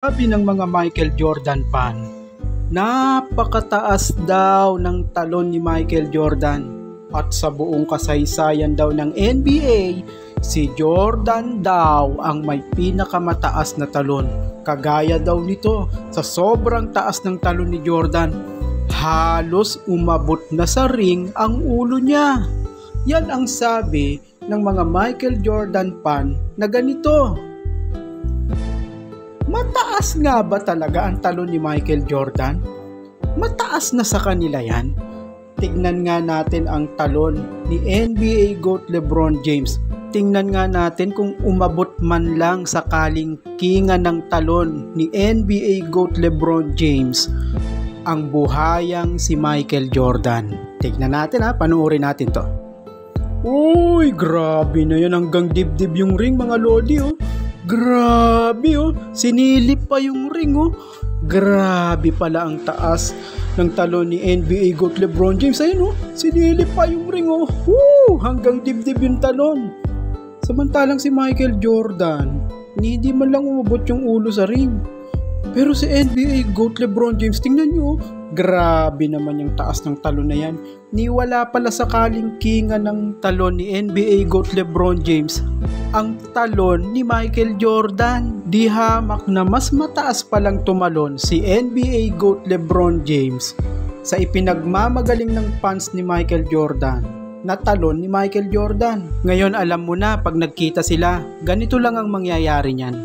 Sabi ng mga Michael Jordan fan, napakataas daw ng talon ni Michael Jordan at sa buong kasaysayan daw ng NBA, si Jordan daw ang may pinakamataas na talon. Kagaya daw nito sa sobrang taas ng talon ni Jordan, halos umabot na sa ring ang ulo niya. Yan ang sabi ng mga Michael Jordan fan na ganito. Mataas nga ba talaga ang talon ni Michael Jordan? Mataas na sa kanila yan? Tignan nga natin ang talon ni NBA GOAT LeBron James. Tingnan nga natin kung umabot man lang sakaling kingan ng talon ni NBA GOAT LeBron James ang buhayang si Michael Jordan. Tignan natin panoorin natin to. Uy, grabe na yan, hanggang dibdib yung ring mga lodi Grabe sinilip pa yung ring Grabe pala ang taas ng talon ni NBA GOAT LeBron James. Ayun sinilip pa yung ring hanggang dibdib yung talon. Samantalang si Michael Jordan, hindi man lang umabot yung ulo sa ring. Pero si NBA GOAT LeBron James, tingnan nyo grabe naman yung taas ng talon na yan. Wala pala sakaling kingan ng talon ni NBA GOAT LeBron James ang talon ni Michael Jordan. Di hamak na mas mataas palang tumalon si NBA GOAT LeBron James sa ipinagmamagaling ng fans ni Michael Jordan na talon ni Michael Jordan. Ngayon alam mo na, pag nagkita sila, ganito lang ang mangyayari niyan.